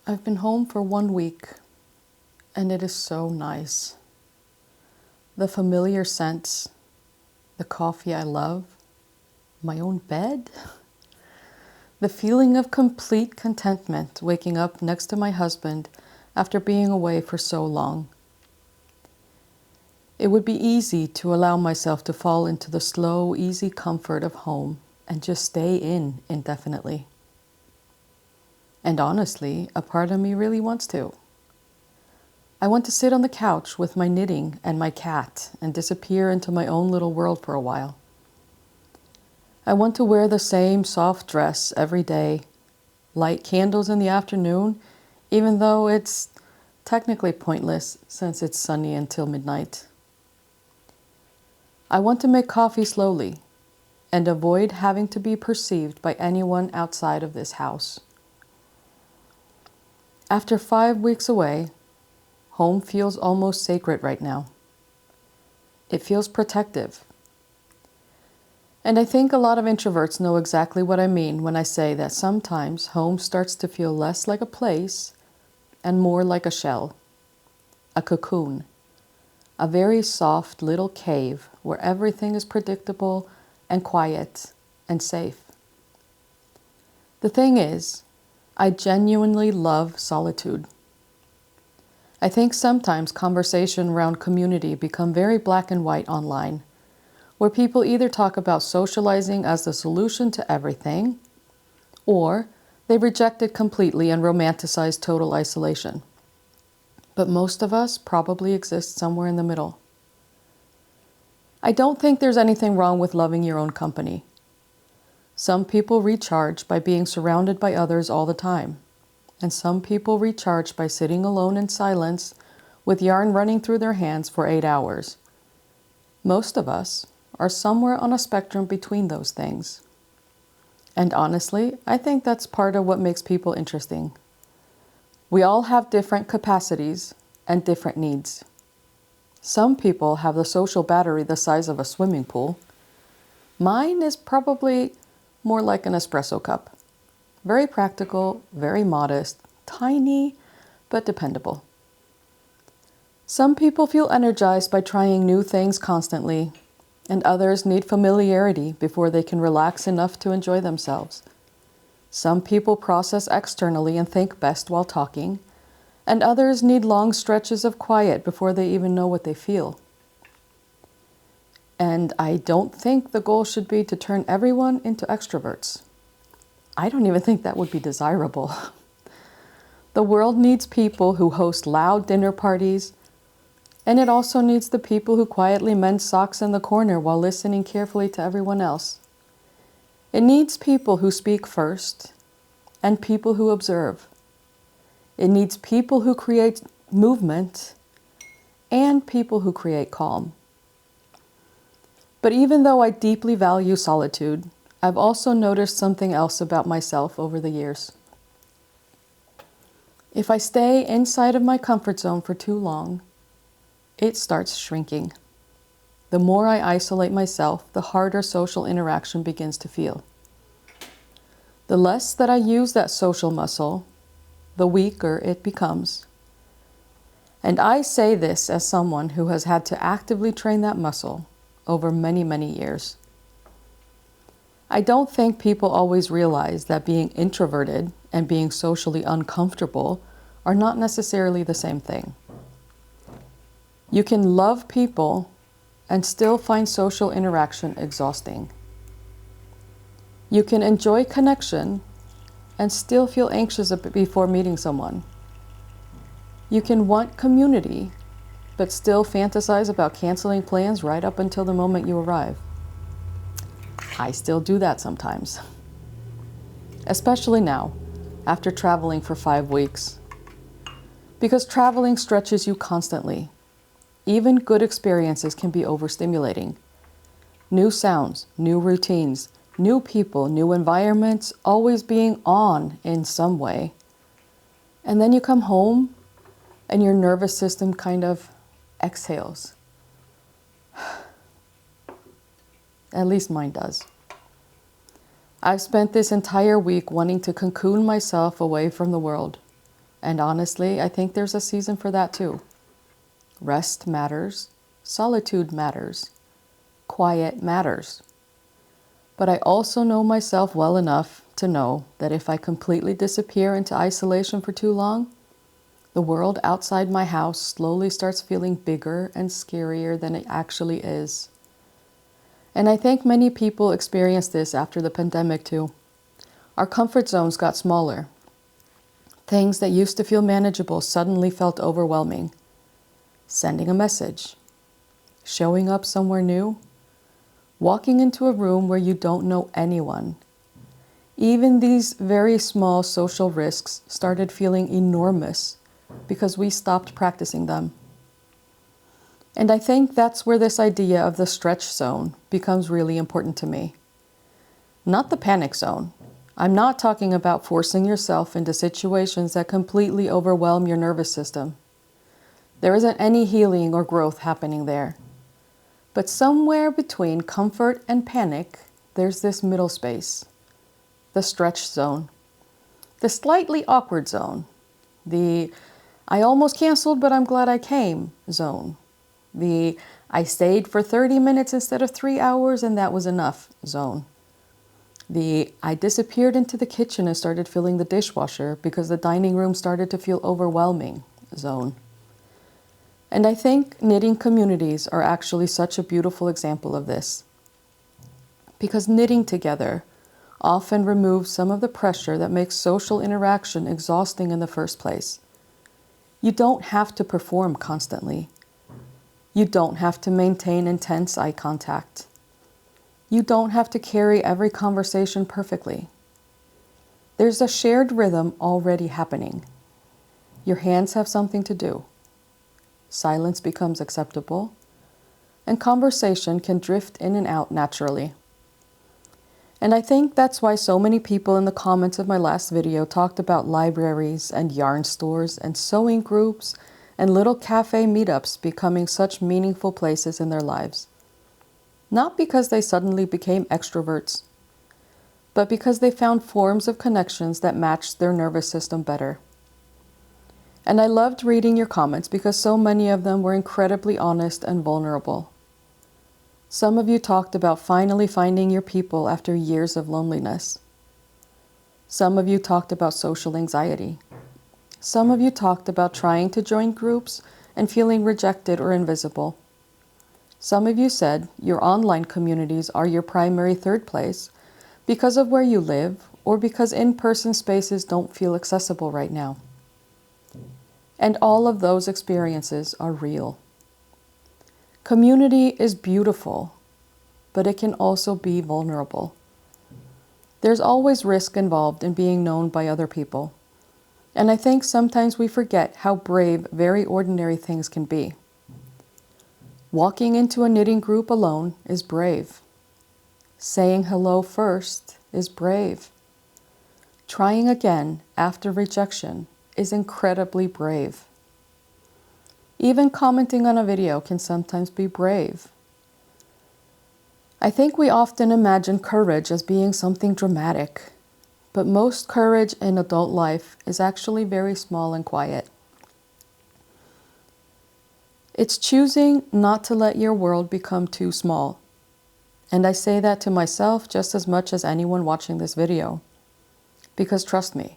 I've been home for 1 week, and it is so nice. The familiar scents, the coffee I love, my own bed, the feeling of complete contentment waking up next to my husband after being away for so long. It would be easy to allow myself to fall into the slow, easy comfort of home and just stay in indefinitely. And honestly, a part of me really wants to. I want to sit on the couch with my knitting and my cat and disappear into my own little world for a while. I want to wear the same soft dress every day, light candles in the afternoon, even though it's technically pointless since it's sunny until midnight. I want to make coffee slowly and avoid having to be perceived by anyone outside of this house. After 5 weeks away, home feels almost sacred right now. It feels protective. And I think a lot of introverts know exactly what I mean when I say that sometimes home starts to feel less like a place and more like a shell, a cocoon, a very soft little cave where everything is predictable and quiet and safe. The thing is, I genuinely love solitude. I think sometimes conversation around community become very black and white online, where people either talk about socializing as the solution to everything, or they reject it completely and romanticize total isolation. But most of us probably exist somewhere in the middle. I don't think there's anything wrong with loving your own company. Some people recharge by being surrounded by others all the time, and some people recharge by sitting alone in silence with yarn running through their hands for 8 hours. Most of us are somewhere on a spectrum between those things. And honestly, I think that's part of what makes people interesting. We all have different capacities and different needs. Some people have the social battery the size of a swimming pool. Mine is probably more like an espresso cup. Very practical, very modest, tiny, but dependable. Some people feel energized by trying new things constantly, and others need familiarity before they can relax enough to enjoy themselves. Some people process externally and think best while talking, and others need long stretches of quiet before they even know what they feel. And I don't think the goal should be to turn everyone into extroverts. I don't even think that would be desirable. The world needs people who host loud dinner parties, and it also needs the people who quietly mend socks in the corner while listening carefully to everyone else. It needs people who speak first and people who observe. It needs people who create movement and people who create calm. But even though I deeply value solitude, I've also noticed something else about myself over the years. If I stay inside of my comfort zone for too long, it starts shrinking. The more I isolate myself, the harder social interaction begins to feel. The less that I use that social muscle, the weaker it becomes. And I say this as someone who has had to actively train that muscle over many, many years. I don't think people always realize that being introverted and being socially uncomfortable are not necessarily the same thing. You can love people and still find social interaction exhausting. You can enjoy connection and still feel anxious before meeting someone. You can want community, but still fantasize about canceling plans right up until the moment you arrive. I still do that sometimes. Especially now, after traveling for 5 weeks. Because traveling stretches you constantly. Even good experiences can be overstimulating. New sounds, new routines, new people, new environments, always being on in some way. And then you come home and your nervous system kind of exhales. At least mine does. I've spent this entire week wanting to cocoon myself away from the world And honestly, I think there's a season for that too. Rest matters. Solitude matters. Quiet matters. But I also know myself well enough to know that if I completely disappear into isolation for too long, the world outside my house slowly starts feeling bigger and scarier than it actually is. And I think many people experience this after the pandemic too. Our comfort zones got smaller. Things that used to feel manageable suddenly felt overwhelming. Sending a message, showing up somewhere new, walking into a room where you don't know anyone. Even these very small social risks started feeling enormous because we stopped practicing them. And I think that's where this idea of the stretch zone becomes really important to me. Not the panic zone. I'm not talking about forcing yourself into situations that completely overwhelm your nervous system. There isn't any healing or growth happening there. But somewhere between comfort and panic, there's this middle space. The stretch zone. The slightly awkward zone. The I almost canceled but I'm glad I came zone. The I stayed for 30 minutes instead of 3 hours and that was enough zone. The I disappeared into the kitchen and started filling the dishwasher because the dining room started to feel overwhelming zone. And I think knitting communities are actually such a beautiful example of this. Because knitting together often removes some of the pressure that makes social interaction exhausting in the first place. You don't have to perform constantly. You don't have to maintain intense eye contact. You don't have to carry every conversation perfectly. There's a shared rhythm already happening. Your hands have something to do. Silence becomes acceptable, and conversation can drift in and out naturally. And I think that's why so many people in the comments of my last video talked about libraries and yarn stores and sewing groups and little cafe meetups becoming such meaningful places in their lives. Not because they suddenly became extroverts, but because they found forms of connections that matched their nervous system better. And I loved reading your comments because so many of them were incredibly honest and vulnerable. Some of you talked about finally finding your people after years of loneliness. Some of you talked about social anxiety. Some of you talked about trying to join groups and feeling rejected or invisible. Some of you said your online communities are your primary third place because of where you live or because in-person spaces don't feel accessible right now. And all of those experiences are real. Community is beautiful, but it can also be vulnerable. There's always risk involved in being known by other people. And I think sometimes we forget how brave very ordinary things can be. Walking into a knitting group alone is brave. Saying hello first is brave. Trying again after rejection is incredibly brave. Even commenting on a video can sometimes be brave. I think we often imagine courage as being something dramatic, but most courage in adult life is actually very small and quiet. It's choosing not to let your world become too small. And I say that to myself just as much as anyone watching this video. Because trust me,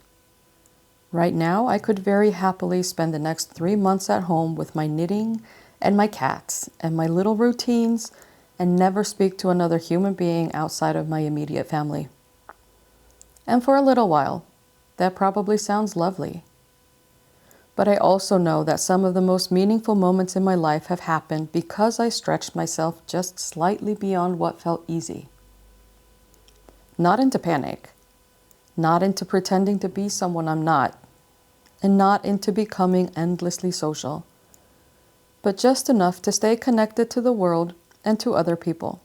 right now I could very happily spend the next 3 months at home with my knitting and my cats and my little routines and never speak to another human being outside of my immediate family. And for a little while, that probably sounds lovely. But I also know that some of the most meaningful moments in my life have happened because I stretched myself just slightly beyond what felt easy. Not into panic, not into pretending to be someone I'm not, and not into becoming endlessly social, but just enough to stay connected to the world and to other people.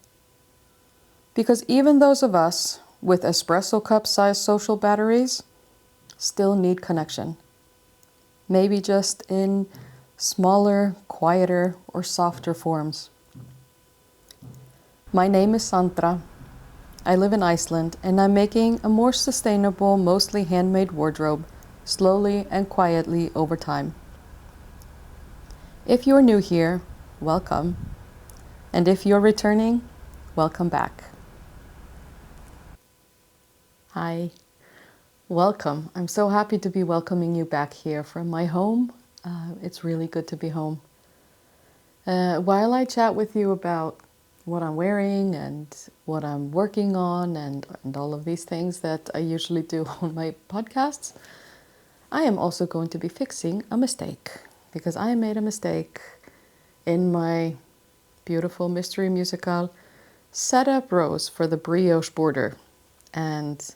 Because even those of us with espresso cup-sized social batteries still need connection. Maybe just in smaller, quieter, or softer forms. My name is Santra. I live in Iceland, and I'm making a more sustainable, mostly handmade wardrobe slowly and quietly over time. If you're new here, welcome. And if you're returning, welcome back. Hi, welcome. I'm so happy to be welcoming you back here from my home. It's really good to be home. While I chat with you about what I'm wearing and what I'm working on and all of these things that I usually do on my podcasts, I am also going to be fixing a mistake, because I made a mistake in my beautiful mystery musical setup rows for the brioche border. And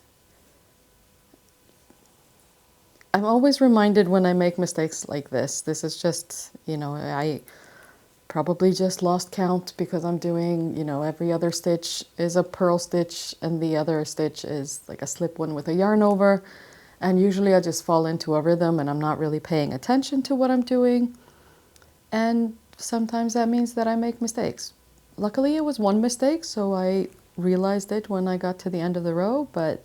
I'm always reminded when I make mistakes like this. This is just, I probably just lost count because I'm doing, every other stitch is a purl stitch and the other stitch is like a slip one with a yarn over. And usually I just fall into a rhythm and I'm not really paying attention to what I'm doing. And sometimes that means that I make mistakes. Luckily it was one mistake, so I realized it when I got to the end of the row, but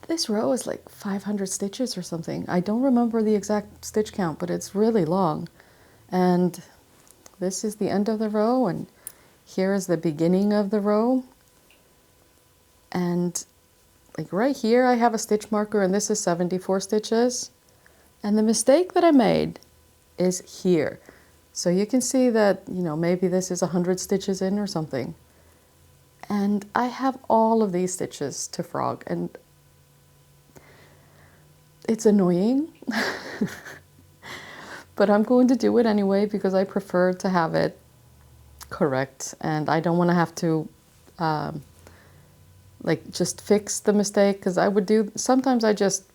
this row is like 500 stitches or something. I don't remember the exact stitch count, but it's really long. And this is the end of the row, and here is the beginning of the row. And like right here, I have a stitch marker, and this is 74 stitches. And the mistake that I made is here. So you can see that, maybe this is 100 stitches in or something. And I have all of these stitches to frog, and it's annoying, but I'm going to do it anyway because I prefer to have it correct, and I don't want to have to just fix the mistake, because sometimes I just,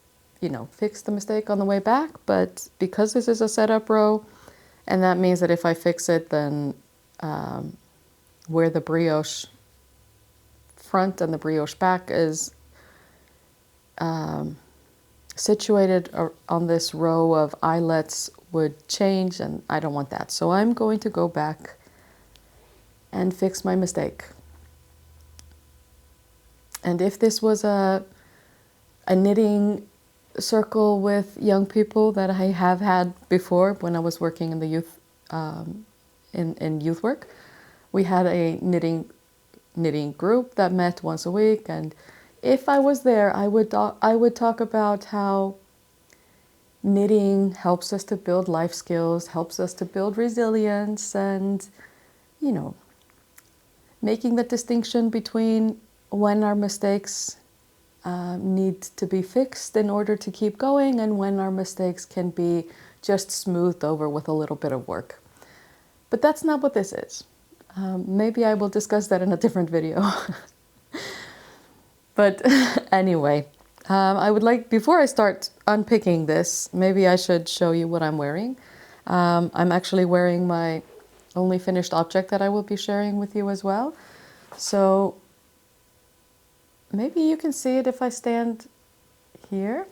fix the mistake on the way back, but because this is a setup row, and that means that if I fix it, then where the brioche front and the brioche back is situated on this row of eyelets would change, and I don't want that. So I'm going to go back and fix my mistake. And if this was a knitting circle with young people that I have had before when I was working in the youth in youth work, we had a knitting group that met once a week, and if I was there, I would talk about how knitting helps us to build life skills, helps us to build resilience, and, making the distinction between when our mistakes need to be fixed in order to keep going, and when our mistakes can be just smoothed over with a little bit of work. But that's not what this is. Maybe I will discuss that in a different video. But anyway, I would like, before I start unpicking this, maybe I should show you what I'm wearing. I'm actually wearing my only finished object that I will be sharing with you as well. So maybe you can see it if I stand here.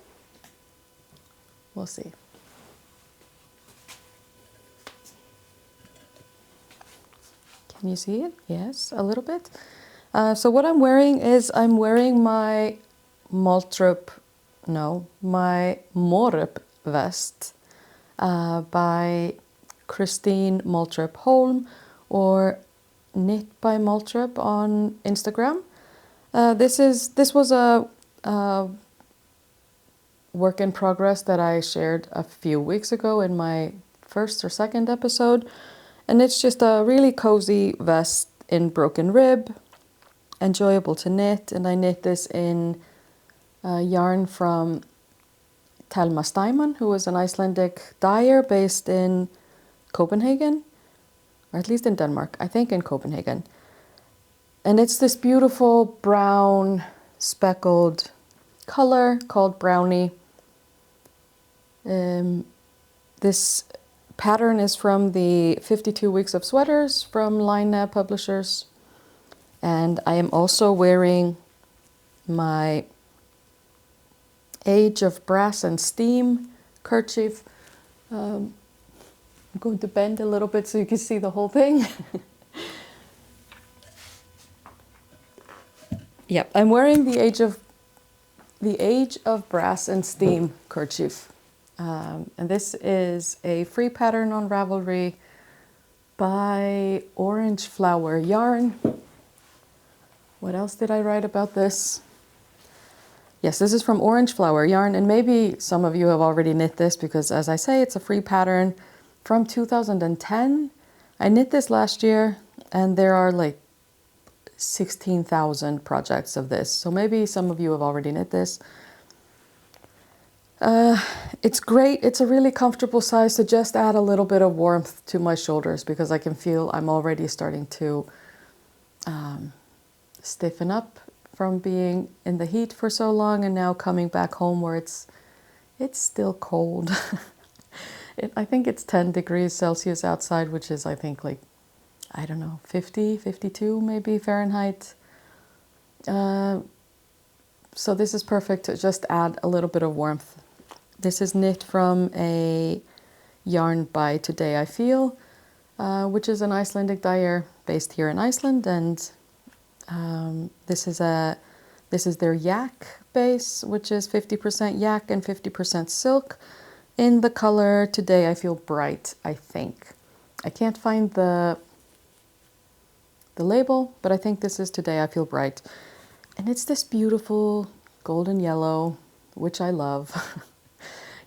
We'll see. Can you see it? Yes, a little bit. So what I'm wearing is my my Morup vest by Christine Moulthrop Holm, or Knit by Moulthrop on Instagram. This was a work in progress that I shared a few weeks ago in my first or second episode, and it's just a really cozy vest in broken rib, enjoyable to knit, and I knit this in yarn from Thelma Steinmann, who is an Icelandic dyer based in Copenhagen, or at least in Denmark, I think in Copenhagen. And it's this beautiful brown speckled color called brownie. This pattern is from the 52 Weeks of Sweaters from Line Publishers. And I am also wearing my Age of Brass and Steam kerchief. I'm going to bend a little bit so you can see the whole thing. Yep, I'm wearing the Age of The Age of Brass and Steam kerchief. And this is a free pattern on Ravelry by Orange Flower Yarn. What else did I write about this? Yes, this is from Orange Flower Yarn, and maybe some of you have already knit this because, as I say, it's a free pattern from 2010. I knit this last year, and there are like 16,000 projects of this. So maybe some of you have already knit this. It's great. It's a really comfortable size to just add a little bit of warmth to my shoulders because I can feel I'm already starting to stiffen up from being in the heat for so long and now coming back home where it's still cold. I think it's 10 degrees Celsius outside, which is, I think, like, I don't know, 50, 52 maybe Fahrenheit. So this is perfect to just add a little bit of warmth. This is knit from a yarn by Today I Feel, which is an Icelandic dyer based here in Iceland, and this is their yak base, which is 50% yak and 50% silk, in the color Today I Feel Bright, I think. I can't find the label, but I think this is Today I Feel Bright. And it's this beautiful golden yellow, which I love.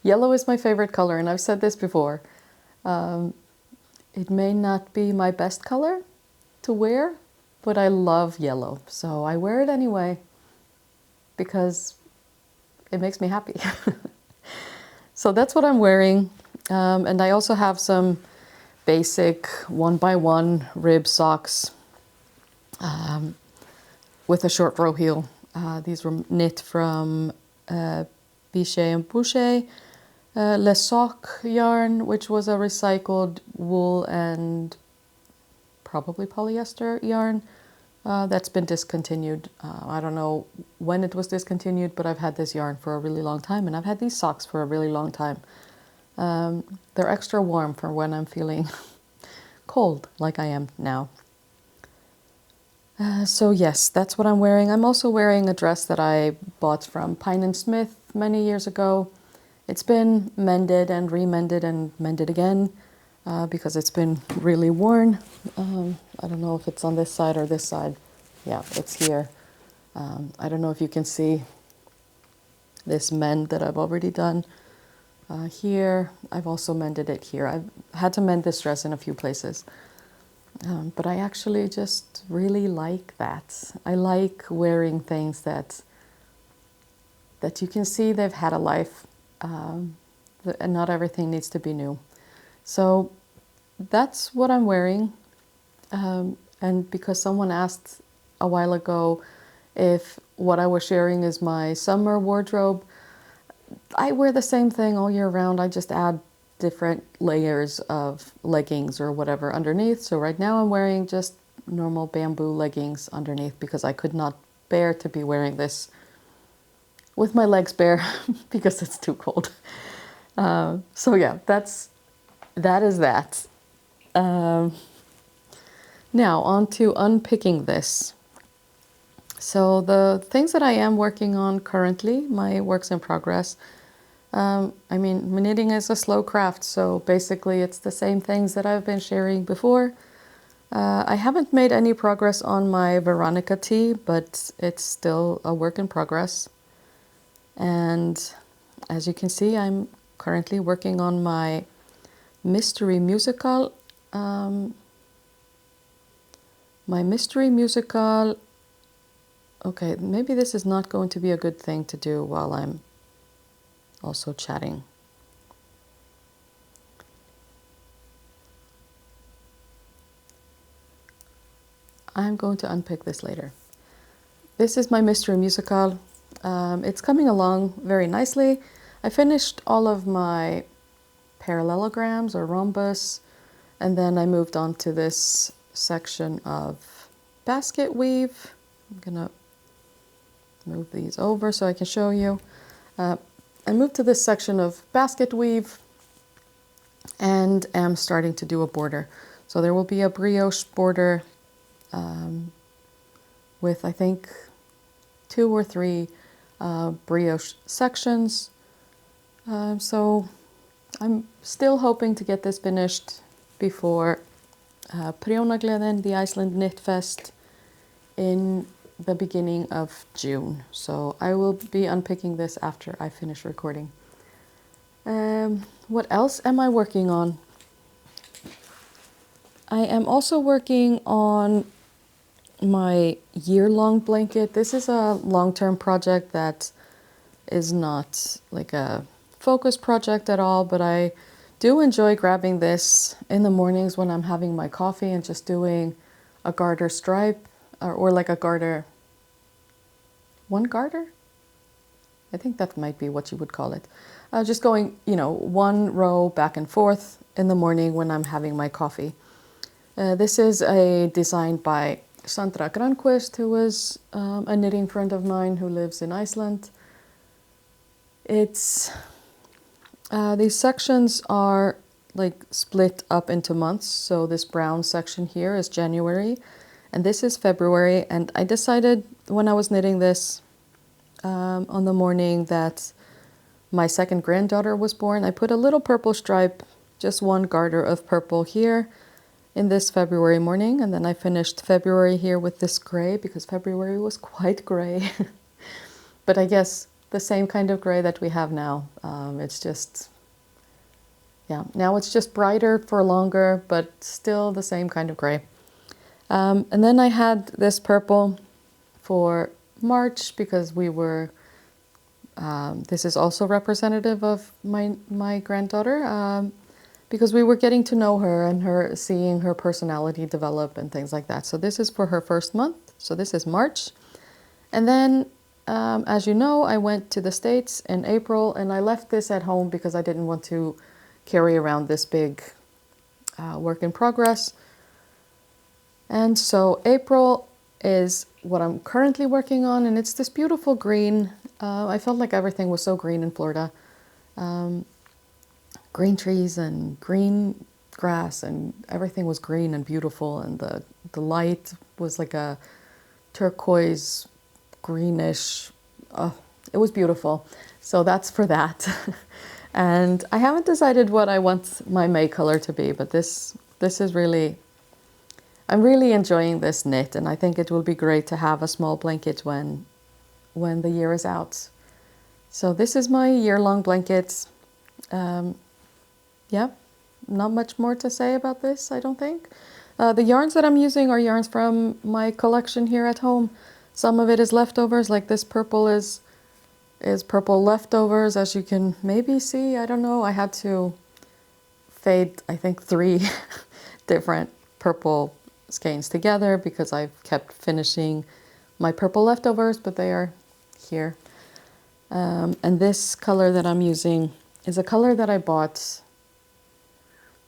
Yellow is my favorite color, and I've said this before. It may not be my best color to wear, but I love yellow. So I wear it anyway because it makes me happy. So that's what I'm wearing. And I also have some basic 1x1 rib socks with a short row heel. These were knit from Bichet and Boucher Le Soc yarn, which was a recycled wool and probably polyester yarn that's been discontinued. I don't know when it was discontinued, but I've had this yarn for a really long time, and I've had these socks for a really long time. They're extra warm for when I'm feeling cold, like I am now. So yes, that's what I'm wearing. I'm also wearing a dress that I bought from Pine & Smith many years ago. It's been mended and remended and mended again because it's been really worn. I don't know if it's on this side or this side. Yeah, it's here. I don't know if you can see this mend that I've already done here. I've also mended it here. I've had to mend this dress in a few places. But I actually just really like that. I like wearing things that you can see they've had a life, and not everything needs to be new. So that's what I'm wearing. And because someone asked a while ago if what I was sharing is my summer wardrobe, I wear the same thing all year round. I just add different layers of leggings or whatever underneath. So right now I'm wearing just normal bamboo leggings underneath because I could not bear to be wearing this with my legs bare because it's too cold. So yeah, that is that. Now on to unpicking this. So the things that I am working on currently, my works in progress, I mean, knitting is a slow craft, so basically it's the same things that I've been sharing before. I haven't made any progress on my Veronica tee, but it's still a work in progress. And as you can see, I'm currently working on my mystery musical. Okay, maybe this is not going to be a good thing to do while I'm also chatting. I'm going to unpick this later. This is my mystery musical. It's coming along very nicely. I finished all of my parallelograms or rhombus, and then I moved on to this section of basket weave. I'm gonna move these over so I can show you. I moved to this section of basket weave and am starting to do a border. So there will be a brioche border with, I think, 2 or 3 brioche sections. So I'm still hoping to get this finished before Prjónagleðin, the Iceland Knit Fest, in the beginning of June. So I will be unpicking this after I finish recording. What else am I working on? I am also working on my year-long blanket. This is a long-term project that is not like a focus project at all, but I do enjoy grabbing this in the mornings when I'm having my coffee and just doing a garter stripe or like a garter, one garter? I think that might be what you would call it. Just going, one row back and forth in the morning when I'm having my coffee. This is a design by Sandra Granqvist, who is a knitting friend of mine who lives in Iceland. It's these sections are like split up into months. So this brown section here is January and this is February. And I decided when I was knitting this on the morning that my second granddaughter was born, I put a little purple stripe, just one garter of purple here in this February morning. And then I finished February here with this gray because February was quite gray. But I guess the same kind of gray that we have now. It's just, now it's just brighter for longer, but still the same kind of gray. And then I had this purple for March because we were, this is also representative of my granddaughter, because we were getting to know her and seeing her personality develop and things like that. So this is for her first month. So this is March. And then, as you know, I went to the States in April and I left this at home because I didn't want to carry around this big work in progress. And so April is what I'm currently working on, and it's this beautiful green. I felt like everything was so green in Florida. Green trees and green grass and everything was green and beautiful, and the light was like a turquoise greenish. It was beautiful. So that's for that. And I haven't decided what I want my May color to be, but this is really, I'm really enjoying this knit, and I think it will be great to have a small blanket when the year is out. So this is my year-long blanket. Yeah, not much more to say about this, I don't think. The yarns that I'm using are yarns from my collection here at home. Some of it is leftovers, like this purple is purple leftovers, as you can maybe see. I don't know, I had to fade, I think, 3 different purple skeins together because I've kept finishing my purple leftovers, but they are here. And this color that I'm using is a color that I bought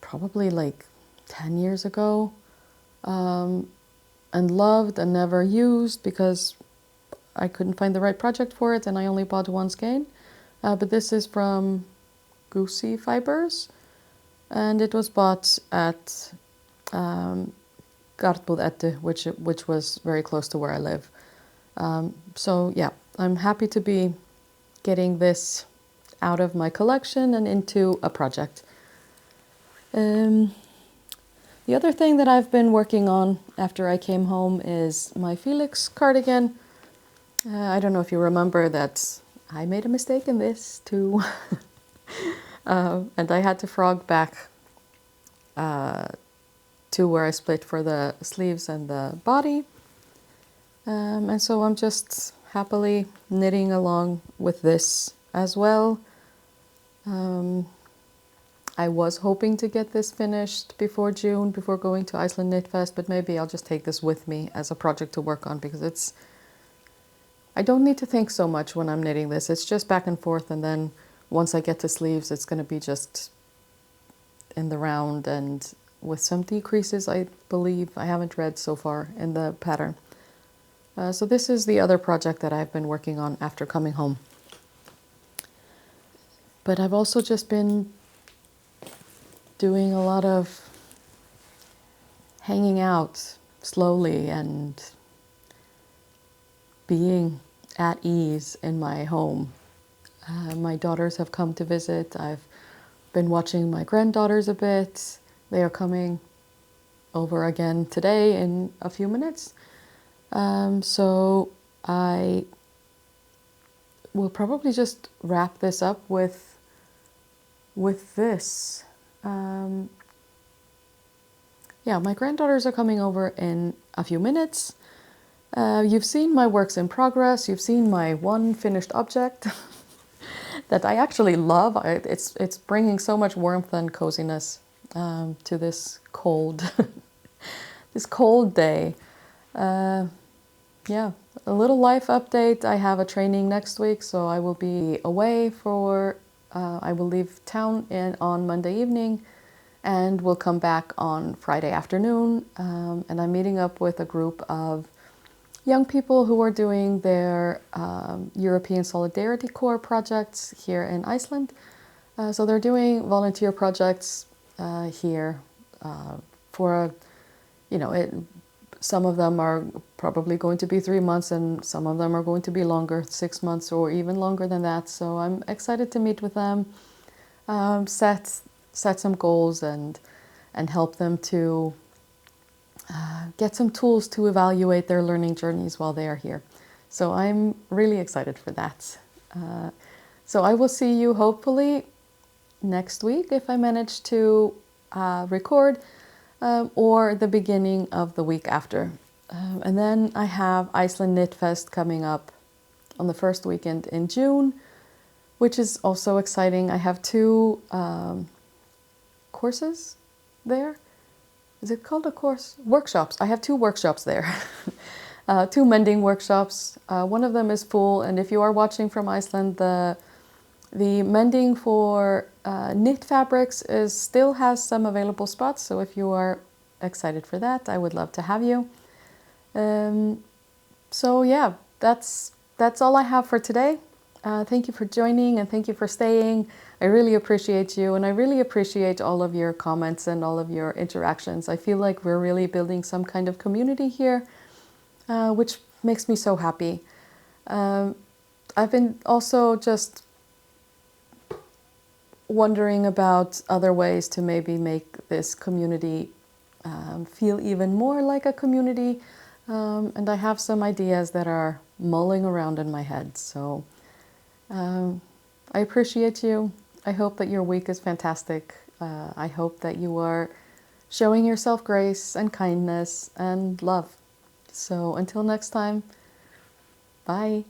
probably like 10 years ago, and loved and never used because I couldn't find the right project for it and I only bought one skein. But this is from Goosey Fibers, and it was bought at Garðbúð Eddu, which was very close to where I live. So yeah, I'm happy to be getting this out of my collection and into a project. The other thing that I've been working on after I came home is my Felix cardigan. I don't know if you remember that I made a mistake in this too. And I had to frog back to where I split for the sleeves and the body. And so I'm just happily knitting along with this as well. I was hoping to get this finished before June, before going to Iceland Knit Fest, but maybe I'll just take this with me as a project to work on because I don't need to think so much when I'm knitting this. It's just back and forth, and then once I get to sleeves, it's going to be just in the round and with some decreases, I believe. I haven't read so far in the pattern. So this is the other project that I've been working on after coming home. But I've also just been doing a lot of hanging out slowly and being at ease in my home. My daughters have come to visit. I've been watching my granddaughters a bit. They are coming over again today in a few minutes. So I will probably just wrap this up with this. Yeah, my granddaughters are coming over in a few minutes. You've seen my works in progress. You've seen my one finished object that I actually love. It's bringing so much warmth and coziness to this cold this cold day. Yeah, a little life update. I have a training next week, so I will be away for. I will leave town on Monday evening, and we'll come back on Friday afternoon. And I'm meeting up with a group of young people who are doing their European Solidarity Corps projects here in Iceland. So they're doing volunteer projects here for, some of them are probably going to be 3 months and some of them are going to be longer, 6 months or even longer than that. So I'm excited to meet with them, set some goals and help them to get some tools to evaluate their learning journeys while they are here. So I'm really excited for that. So I will see you hopefully next week if I manage to record, or the beginning of the week after. And then I have Iceland Knit Fest coming up on the first weekend in June, which is also exciting. I have 2 courses there. Is it called a course? Workshops. I have 2 workshops there. 2 mending workshops. One of them is full, and if you are watching from Iceland, the mending for knit fabrics still has some available spots. So if you are excited for that, I would love to have you. So yeah, that's all I have for today. Thank you for joining and thank you for staying. I really appreciate you, and I really appreciate all of your comments and all of your interactions. I feel like we're really building some kind of community here, which makes me so happy. I've been also just wondering about other ways to maybe make this community feel even more like a community, and I have some ideas that are mulling around in my head. So I appreciate you. I hope that your week is fantastic. I hope that you are showing yourself grace and kindness and love. So until next time, bye.